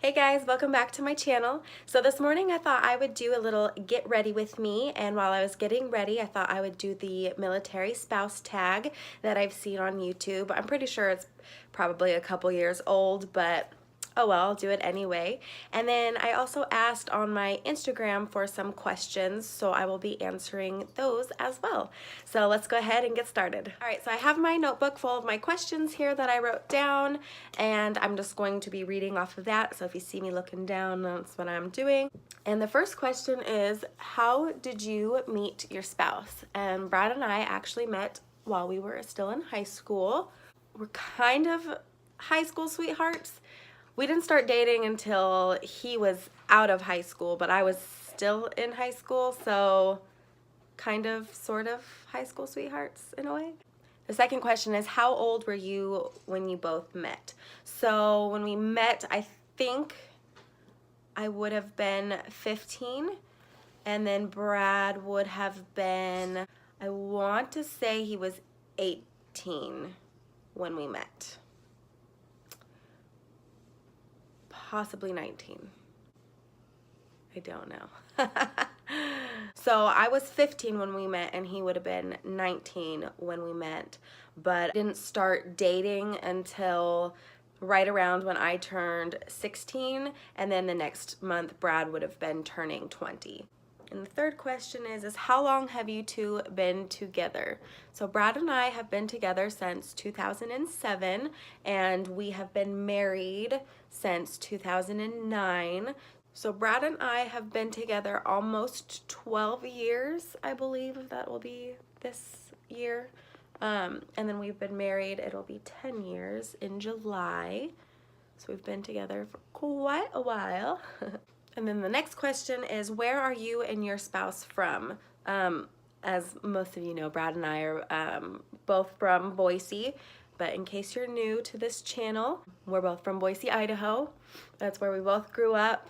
Hey guys, welcome back to my channel. So this morning I thought I would do a little get ready with me, and while I was getting ready I thought I would do the military spouse tag that I've seen on YouTube. I'm pretty sure it's probably a couple years old, but oh well, I'll do it anyway. And then I also asked on my Instagram for some questions, so I will be answering those as well. So let's go ahead and get started. All right, so I have my notebook full of my questions here that I wrote down, and I'm just going to be reading off of that. So if you see me looking down, that's what I'm doing. And the first question is, how did you meet your spouse? And Brad and I actually met while we were still in high school. We're kind of high school sweethearts. We didn't start dating until he was out of high school, but I was still in high school, so kind of, sort of high school sweethearts in a way. The second question is, how old were you when you both met? So when we met, I think I would have been 15, and then Brad would have been, I want to say he was 18 when we met. Possibly 19. I don't know. So I was 15 when we met, and he would have been 19 when we met, but didn't start dating until right around when I turned 16, and then the next month Brad would have been turning 20. And the third question is how long have you two been together? So Brad and I have been together since 2007, and we have been married since 2009. So Brad and I have been together almost 12 years, I believe that will be this year. And then we've been married, it'll be 10 years in July. So we've been together for quite a while. And then the next question is, where are you and your spouse from? As most of you know, Brad and I are both from Boise, but in case you're new to this channel, we're both from Boise, Idaho. That's where we both grew up.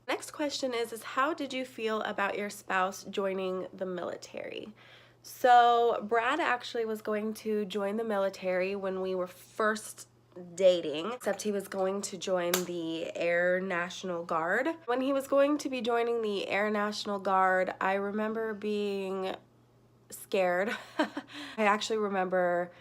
Next question is how did you feel about your spouse joining the military? So Brad actually was going to join the military when we were first dating, except he was going to join the Air National Guard. When he was going to be joining the Air National Guard, I remember being scared. I actually remember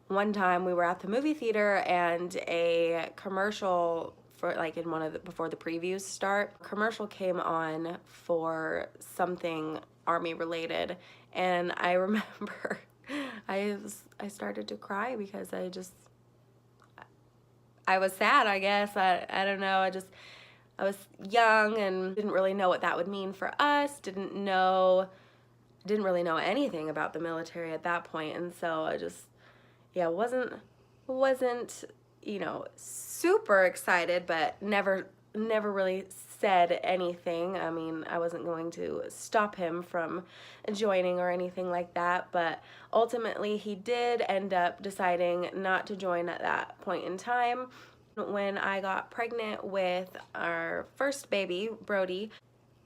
one time we were at the movie theater and a commercial for like in one of the before the previews start, commercial came on for something army related, and I remember I started to cry because I was sad, I guess. I don't know. I was young and didn't really know what that would mean for us. Didn't really know anything about the military at that point, and so I just, yeah, wasn't super excited, but never really said anything. I mean, I wasn't going to stop him from joining or anything like that, but ultimately he did end up deciding not to join at that point in time. When I got pregnant with our first baby, Brody,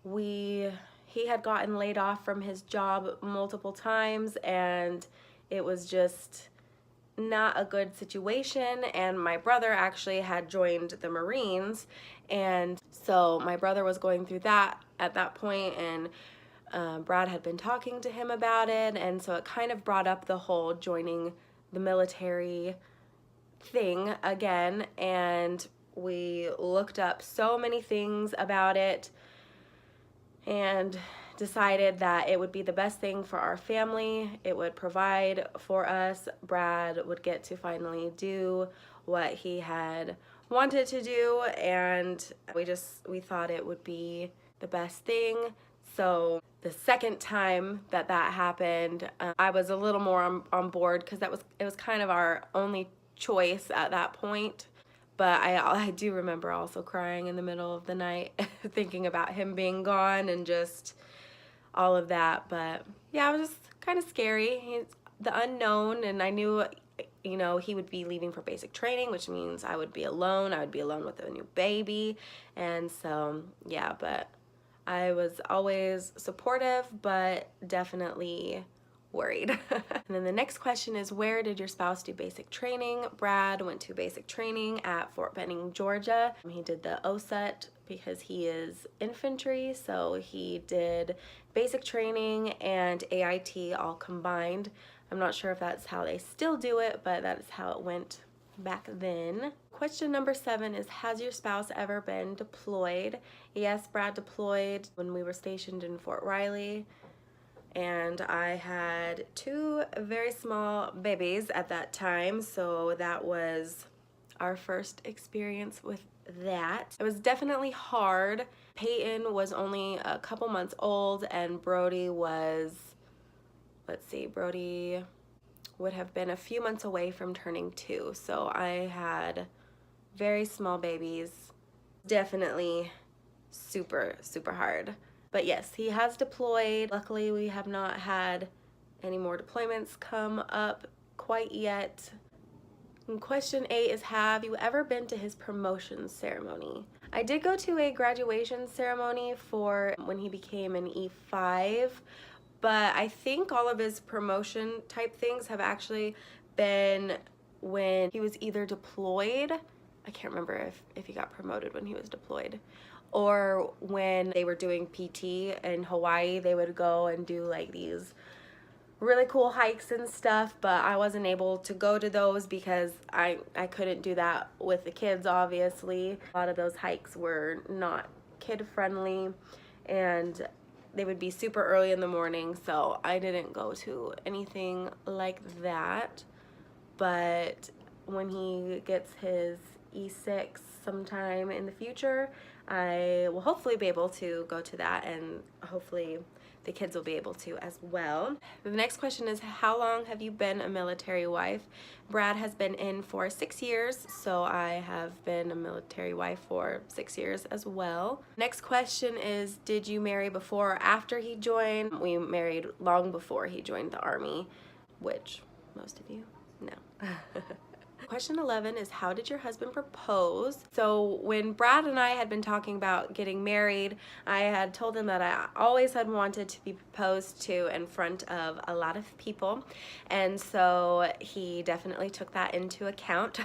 he had gotten laid off from his job multiple times, and it was just not a good situation. And my brother actually had joined the Marines, and so my brother was going through that at that point, and Brad had been talking to him about it, and so it kind of brought up the whole joining the military thing again, and we looked up so many things about it and decided that it would be the best thing for our family. It would provide for us. Brad would get to finally do what he had wanted to do, and we thought it would be the best thing. So the second time that happened, I was a little more on board, because it was kind of our only choice at that point. But I do remember also crying in the middle of the night thinking about him being gone and just all of that. But yeah, it was just kind of scary. He's the unknown, and I knew, he would be leaving for basic training, which means I would be alone. I would be alone with a new baby. And so, yeah, but I was always supportive, but definitely worried. And then the next question is, where did your spouse do basic training? Brad went to basic training at Fort Benning, Georgia. He did the OSUT because he is infantry, so he did basic training and AIT all combined. I'm not sure if that's how they still do it, but that's how it went back then. Question number 7 is, has your spouse ever been deployed? Yes, Brad deployed when we were stationed in Fort Riley, and I had 2 very small babies at that time, so that was our first experience with that. It was definitely hard. Peyton was only a couple months old, and Brody was, let's see, Brody would have been a few months away from turning 2, so I had very small babies. Definitely super hard. But yes, he has deployed. Luckily, we have not had any more deployments come up quite yet. And question 8 is, have you ever been to his promotion ceremony? I did go to a graduation ceremony for when he became an E5, but I think all of his promotion type things have actually been when he was either deployed. I can't remember if he got promoted when he was deployed, or when they were doing PT in Hawaii. They would go and do like these really cool hikes and stuff, but I wasn't able to go to those because I couldn't do that with the kids, obviously. A lot of those hikes were not kid friendly, and they would be super early in the morning, so I didn't go to anything like that. But when he gets his E6 sometime in the future, I will hopefully be able to go to that, and hopefully the kids will be able to as well. The next question is, how long have you been a military wife? Brad has been in for 6 years, so I have been a military wife for 6 years as well. Next question is, did you marry before or after he joined? We married long before he joined the Army, which most of you know. Question 11 is, how did your husband propose? So when Brad and I had been talking about getting married, I had told him that I always had wanted to be proposed to in front of a lot of people, and so he definitely took that into account.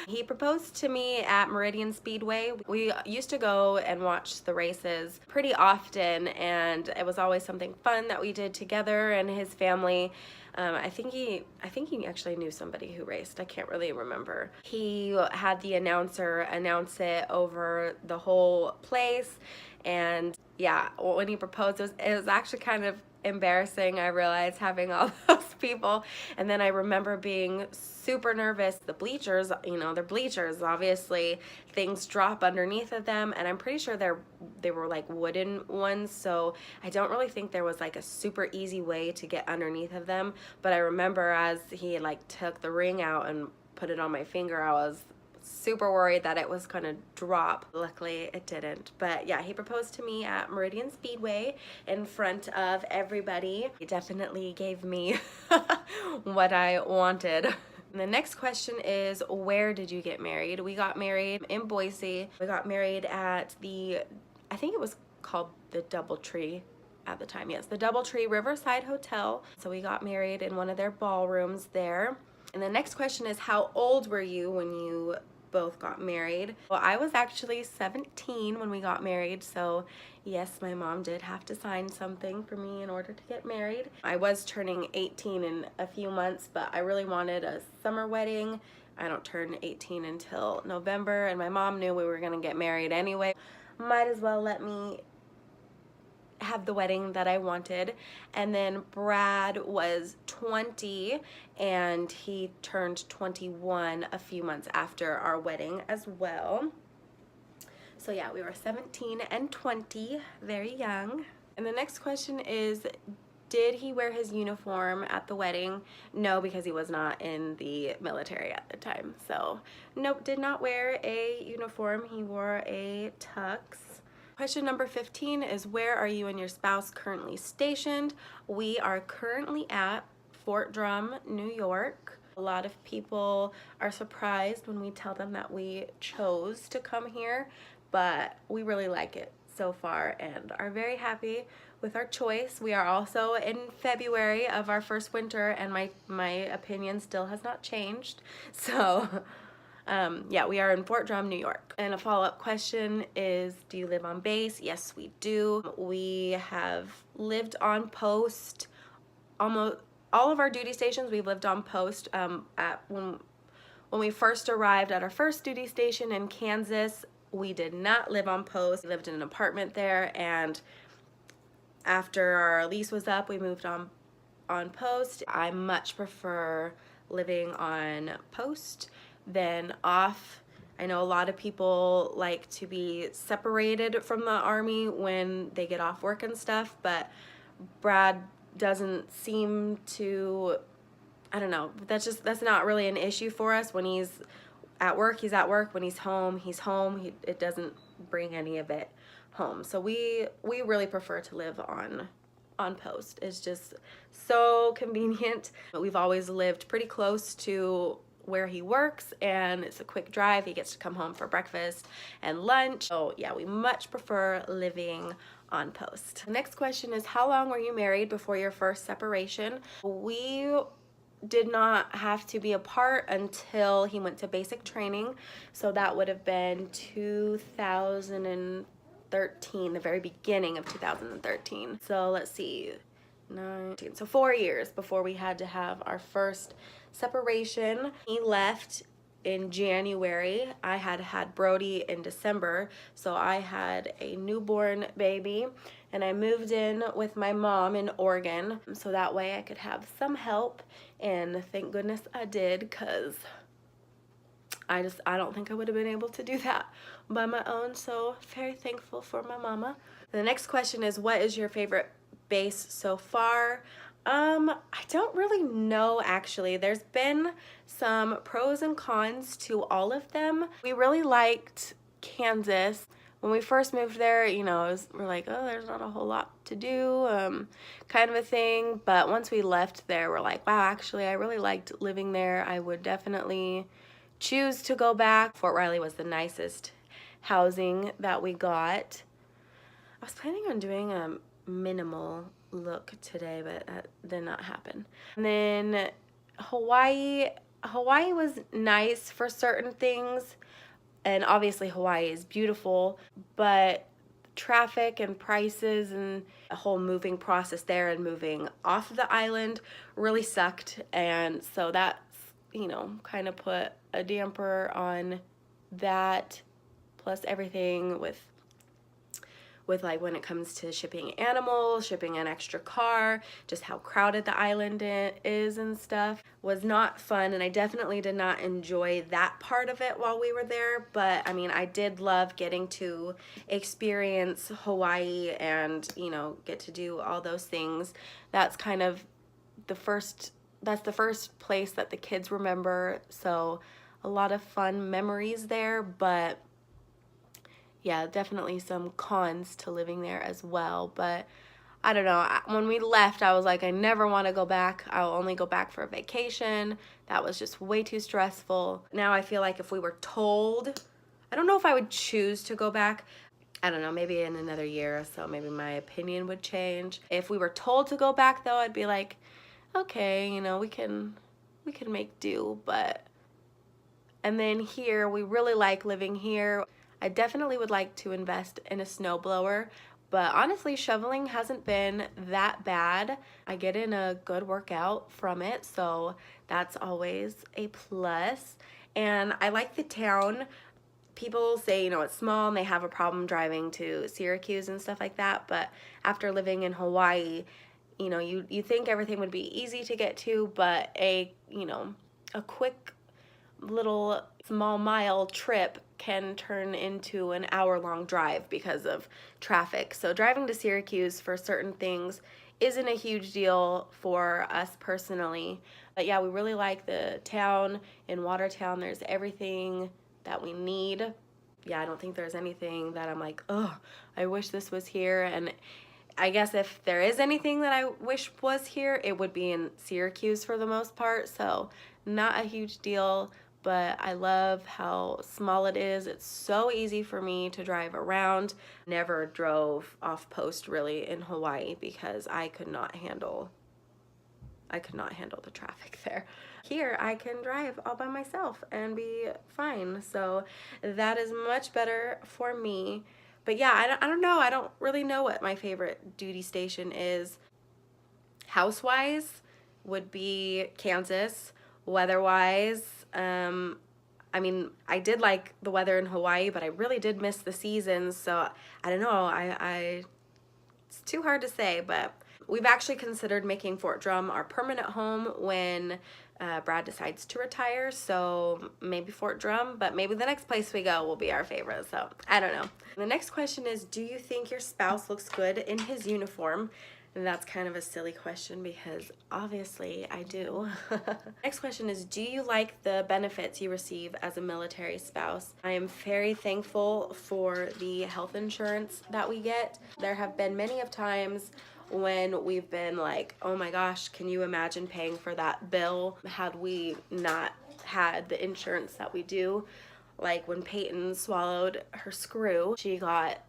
He proposed to me at Meridian Speedway. We used to go and watch the races pretty often, and it was always something fun that we did together, and his family, I think he actually knew somebody who raced. I can't really remember. He had the announcer announce it over the whole place, and yeah, when he proposed, it was actually kind of embarrassing, I realized, having all those people. And then I remember being super nervous. The bleachers, you know, they're bleachers, obviously things drop underneath of them, and I'm pretty sure they were like wooden ones, so I don't really think there was like a super easy way to get underneath of them. But I remember as he like took the ring out and put it on my finger, I was super worried that it was gonna drop. Luckily it didn't. But yeah, he proposed to me at Meridian Speedway in front of everybody. He definitely gave me what I wanted. And the next question is, where did you get married? We got married in Boise. We got married at the, I think it was called the DoubleTree at the time. Yes, the DoubleTree Riverside Hotel. So we got married in one of their ballrooms there. And the next question is, how old were you when you both got married? Well, I was actually 17 when we got married, so yes, my mom did have to sign something for me in order to get married. I was turning 18 in a few months, but I really wanted a summer wedding. I don't turn 18 until November, and my mom knew we were gonna get married anyway. Might as well let me have the wedding that I wanted. And then Brad was 20 and he turned 21 a few months after our wedding as well. So yeah, we were 17 and 20, very young. And the next question is, did he wear his uniform at the wedding? No, because he was not in the military at the time. So nope, did not wear a uniform. He wore a tux. Question number 15 is, where are you and your spouse currently stationed? We are currently at Fort Drum, New York. A lot of people are surprised when we tell them that we chose to come here, but we really like it. so far and are very happy with our choice. We are also in February of our first winter, and my opinion still has not changed. So yeah, we are in Fort Drum, New York. And a follow-up question is, do you live on base? Yes, we do. We have lived on post almost all of our duty stations. We've lived on post. When we first arrived at our first duty station in Kansas, we did not live on post. We lived in an apartment there, and after our lease was up, we moved on post. I much prefer living on post than off. I know a lot of people like to be separated from the Army when they get off work and stuff, but Brad doesn't seem to, I don't know, that's not really an issue for us. When he's at work, he's at work. When he's home, he's home. It doesn't bring any of it home. So we really prefer to live on post. It's just so convenient. But we've always lived pretty close to where he works, and it's a quick drive. He gets to come home for breakfast and lunch. So yeah, we much prefer living on post. The next question is, how long were you married before your first separation? We did not have to be apart until he went to basic training. So that would have been 2013, the very beginning of 2013. So let's see, 19, so 4 years before we had to have our first separation. He left in January. I had Brody in December, so I had a newborn baby, and I moved in with my mom in Oregon so that way I could have some help, and thank goodness I did, because I don't think I would have been able to do that by my own. So very thankful for my mama. The next question is, what is your favorite base so far? I don't really know, actually. There's been some pros and cons to all of them. We really liked Kansas. When we first moved there, you know, we're like, oh, there's not a whole lot to do, kind of a thing. But once we left there, we're like, wow, actually, I really liked living there. I would definitely choose to go back. Fort Riley was the nicest housing that we got. I was planning on doing a minimal look today, but that did not happen. And then Hawaii was nice for certain things, and obviously Hawaii is beautiful, but traffic and prices and the whole moving process there and moving off of the island really sucked, and so that's, you know, kind of put a damper on that, plus everything with like when it comes to shipping animals, shipping an extra car, just how crowded the island is and stuff was not fun, and I definitely did not enjoy that part of it while we were there. But I mean, I did love getting to experience Hawaii and, you know, get to do all those things. That's kind of the first place that the kids remember, so a lot of fun memories there. But yeah, definitely some cons to living there as well. But I don't know, when we left, I was like, I never want to go back. I'll only go back for a vacation. That was just way too stressful. Now I feel like if we were told, I don't know if I would choose to go back. I don't know, maybe in another year or so, maybe my opinion would change. If we were told to go back, though, I'd be like, okay, you know, we can make do. But and then here, we really like living here. I definitely would like to invest in a snowblower, but honestly, shoveling hasn't been that bad. I get in a good workout from it, so that's always a plus. And I like the town. People say, you know, it's small and they have a problem driving to Syracuse and stuff like that, but after living in Hawaii, you know, you think everything would be easy to get to, but a quick little small mile trip can turn into an hour-long drive because of traffic. So driving to Syracuse for certain things isn't a huge deal for us personally. But yeah, we really like the town. In Watertown, there's everything that we need. Yeah, I don't think there's anything that I'm like, oh, I wish this was here. And I guess if there is anything that I wish was here, it would be in Syracuse for the most part. So not a huge deal. but I love how small it is. It's so easy for me to drive around. Never drove off post really in Hawaii because I could not handle the traffic there. Here I can drive all by myself and be fine. So that is much better for me. But yeah, I don't know. I don't really know what my favorite duty station is. House-wise would be Kansas. Weather-wise, I mean, I did like the weather in Hawaii, but I really did miss the seasons. So I don't know. It's too hard to say, but we've actually considered making Fort Drum our permanent home when Brad decides to retire. So maybe Fort Drum, but maybe the next place we go will be our favorite. So I don't know. The next question is, do you think your spouse looks good in his uniform? And that's kind of a silly question because obviously I do. Next question is, do you like the benefits you receive as a military spouse? I am very thankful for the health insurance that we get. There have been many of times when we've been like, oh my gosh, can you imagine paying for that bill had we not had the insurance that we do? Like when Peyton swallowed her screw, she got,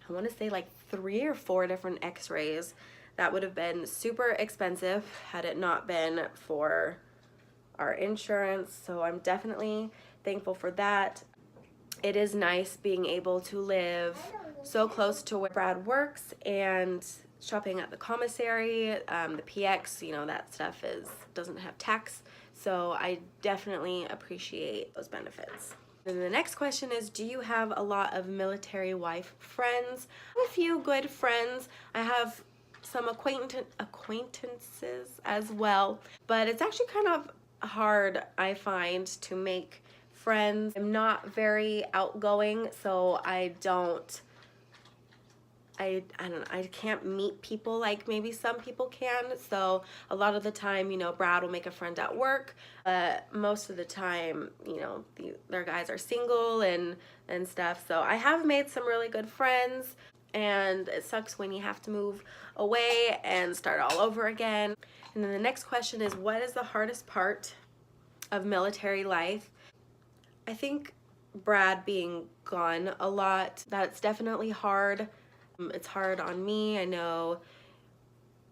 I want to say like 3 or 4 different x-rays. That would have been super expensive had it not been for our insurance. So I'm definitely thankful for that. It is nice being able to live so close to where Brad works and shopping at the commissary, the PX, you know, that stuff doesn't have tax. So I definitely appreciate those benefits. And the next question is, do you have a lot of military wife friends? A few good friends. I have some acquaintances as well, but it's actually kind of hard, I find, to make friends. I'm not very outgoing, so I can't meet people like maybe some people can. So a lot of the time, you know, Brad will make a friend at work, but most of the time, you know, their guys are single and stuff. So I have made some really good friends, and it sucks when you have to move away and start all over again. And then the next question is, what is the hardest part of military life? I think Brad being gone a lot, that's definitely hard. It's hard on me. I know,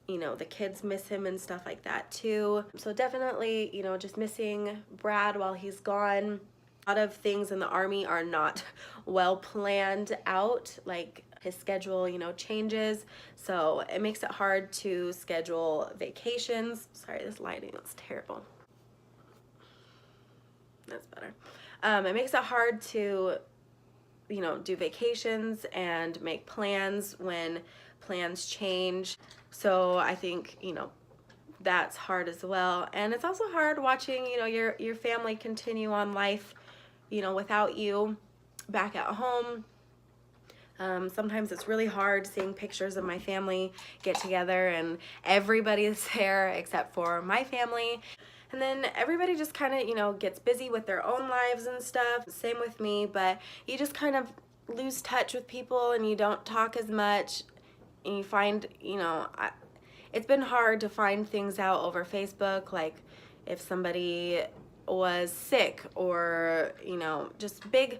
you know, the kids miss him and stuff like that too. So definitely, you know, just missing Brad while he's gone. A lot of things in the Army are not well planned out. Like his schedule, you know, changes. So it makes it hard to schedule vacations. Sorry, this lighting is terrible. That's better. It makes it hard to, you know, do vacations and make plans when plans change. So I think, you know, that's hard as well. And it's also hard watching, you know, your family continue on life, you know, without you back at home. Sometimes it's really hard seeing pictures of my family get together and everybody's there except for my family. And then everybody just kind of, you know, gets busy with their own lives and stuff. Same with me, but you just kind of lose touch with people and you don't talk as much. And you find, you know, it's been hard to find things out over Facebook, like if somebody was sick or, you know, just big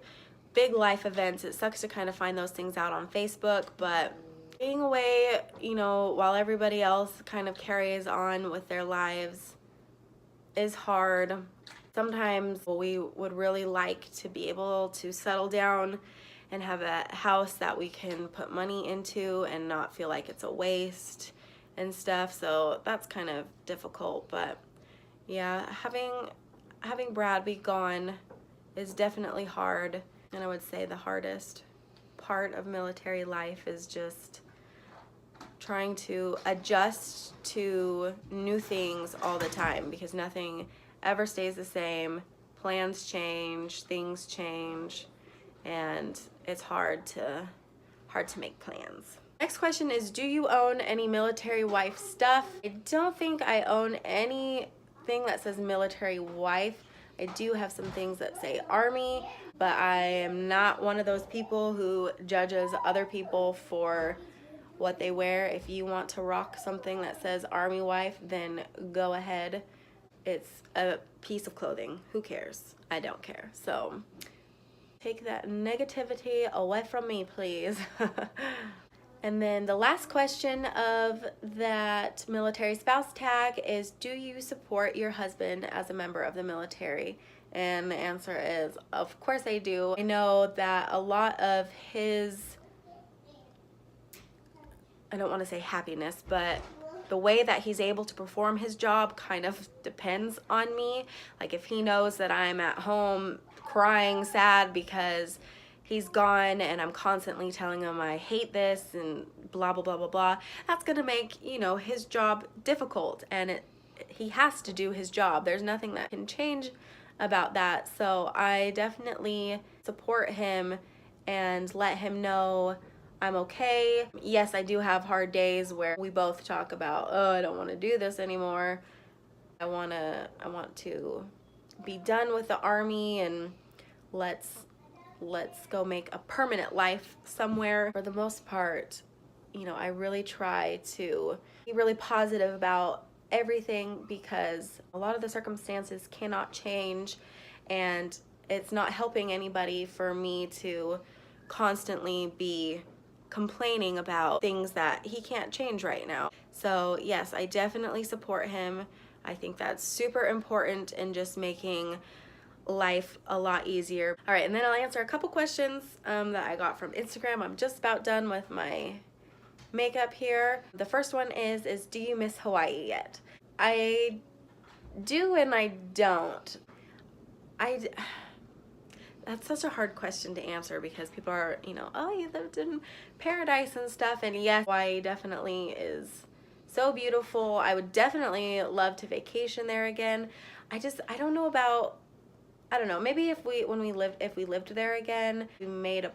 life events. It sucks to kind of find those things out on Facebook, but being away, you know, while everybody else kind of carries on with their lives is hard. Sometimes we would really like to be able to settle down and have a house that we can put money into and not feel like it's a waste and stuff. So that's kind of difficult, but yeah, having Brad be gone is definitely hard. And I would say the hardest part of military life is just trying to adjust to new things all the time, because nothing ever stays the same. Plans change, things change, and it's hard to make plans. Next question is, do you own any military wife stuff? I don't think I own anything that says military wife. I do have some things that say Army, but I am not one of those people who judges other people for what they wear. If you want to rock something that says Army wife, then go ahead. It's a piece of clothing. Who cares? I don't care. So take that negativity away from me, please. And then the last question of that military spouse tag is, do you support your husband as a member of the military? And the answer is, of course I do. I know that a lot of his, I don't want to say happiness, but the way that he's able to perform his job kind of depends on me. Like if he knows that I'm at home crying sad because he's gone and I'm constantly telling him I hate this and blah, blah, blah, blah, blah, that's gonna make, you know, his job difficult, and he has to do his job. There's nothing that can change about that. So I definitely support him and let him know I'm okay. Yes, I do have hard days where we both talk about, oh, I don't want to do this anymore. I want to be done with the Army and let's go make a permanent life somewhere. For the most part, you know, I really try to be really positive about everything because a lot of the circumstances cannot change, and it's not helping anybody for me to constantly be complaining about things that he can't change right now. So yes, I definitely support him. I think that's super important in just making life a lot easier. All right, and then I'll answer a couple questions that I got from Instagram. I'm just about done with my makeup here. The first one is do you miss Hawaii yet? I do and I don't. That's such a hard question to answer because people are, you know, oh, you lived in paradise and stuff, and yes, Hawaii definitely is so beautiful. I would definitely love to vacation there again. I don't know about, I don't know, maybe if we lived there again, we made a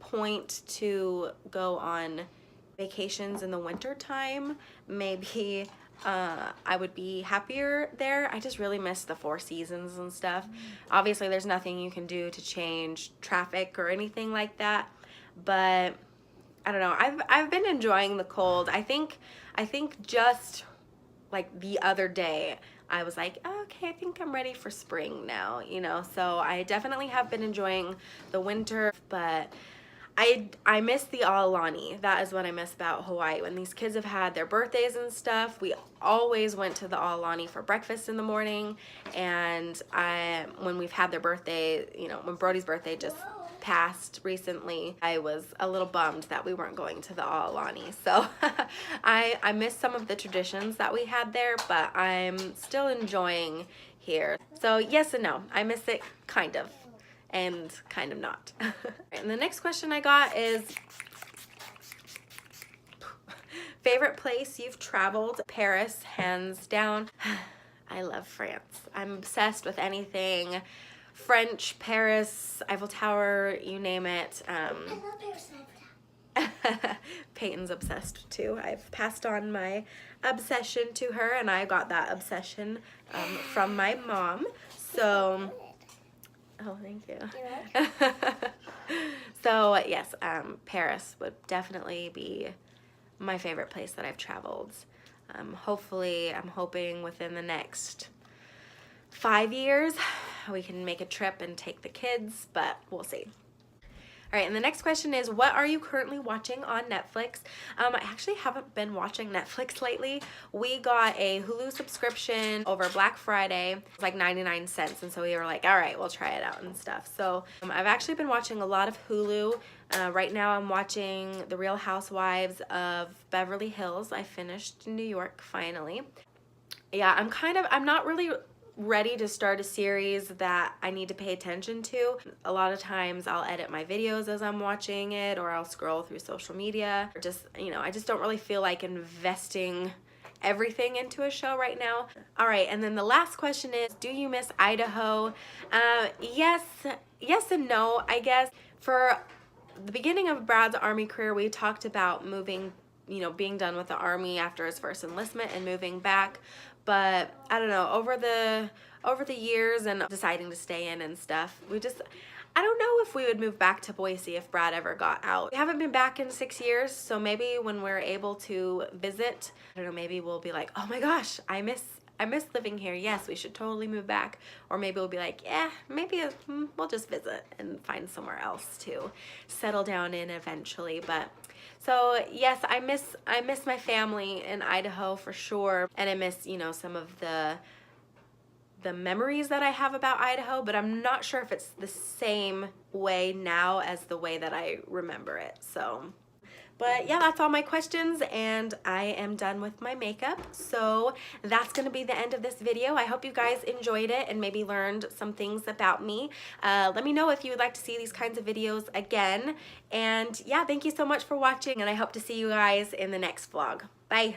point to go on vacations in the winter time, maybe I would be happier there. I just really miss the four seasons and stuff. Obviously there's nothing you can do to change traffic or anything like that, but I don't know, I've been enjoying the cold. I think just like the other day I was like, oh, okay, I think I'm ready for spring now, you know. So I definitely have been enjoying the winter, but I miss the Aulani. That is what I miss about Hawaii. When these kids have had their birthdays and stuff, we always went to the Aulani for breakfast in the morning. And when we've had their birthday, you know, when Brody's birthday just passed recently, I was a little bummed that we weren't going to the Aulani. So I miss some of the traditions that we had there, but I'm still enjoying here. So yes and no. I miss it kind of. And kind of not. And the next question I got is, favorite place you've traveled? Paris, hands down. I love France. I'm obsessed with anything French, Paris, Eiffel Tower, you name it. I love Paris and Eiffel Tower. Peyton's obsessed too. I've passed on my obsession to her, and I got that obsession from my mom. So oh, thank you. So yes, Paris would definitely be my favorite place that I've traveled. Hopefully, I'm hoping within the next 5 years we can make a trip and take the kids, but we'll see. All right, and the next question is, what are you currently watching on Netflix? I actually haven't been watching Netflix lately. We got a Hulu subscription over Black Friday. It was like 99 cents, and so we were like, all right, we'll try it out and stuff. So I've actually been watching a lot of Hulu. Right now I'm watching The Real Housewives of Beverly Hills. I finished New York finally. Yeah, I'm not really ready to start a series that I need to pay attention to. A lot of times I'll edit my videos as I'm watching it, or I'll scroll through social media, or just, you know, I just don't really feel like investing everything into a show right now. All right, and then the last question is, do you miss Idaho? Yes and no, I guess. For the beginning of Brad's Army career, we talked about moving, you know, being done with the Army after his first enlistment and moving back. But I don't know, over the years and deciding to stay in and stuff, I don't know if we would move back to Boise if Brad ever got out. We haven't been back in 6 years, so maybe when we're able to visit, I don't know, maybe we'll be like, oh my gosh, I miss I miss living here. Yes, we should totally move back. Or maybe we'll be like, yeah, maybe we'll just visit and find somewhere else to settle down in eventually. But so yes, I miss my family in Idaho for sure. And I miss, you know, some of the memories that I have about Idaho, but I'm not sure if it's the same way now as the way that I remember it. So, but yeah, that's all my questions, and I am done with my makeup. So that's gonna be the end of this video. I hope you guys enjoyed it and maybe learned some things about me. Let me know if you would like to see these kinds of videos again. And yeah, thank you so much for watching, and I hope to see you guys in the next vlog. Bye.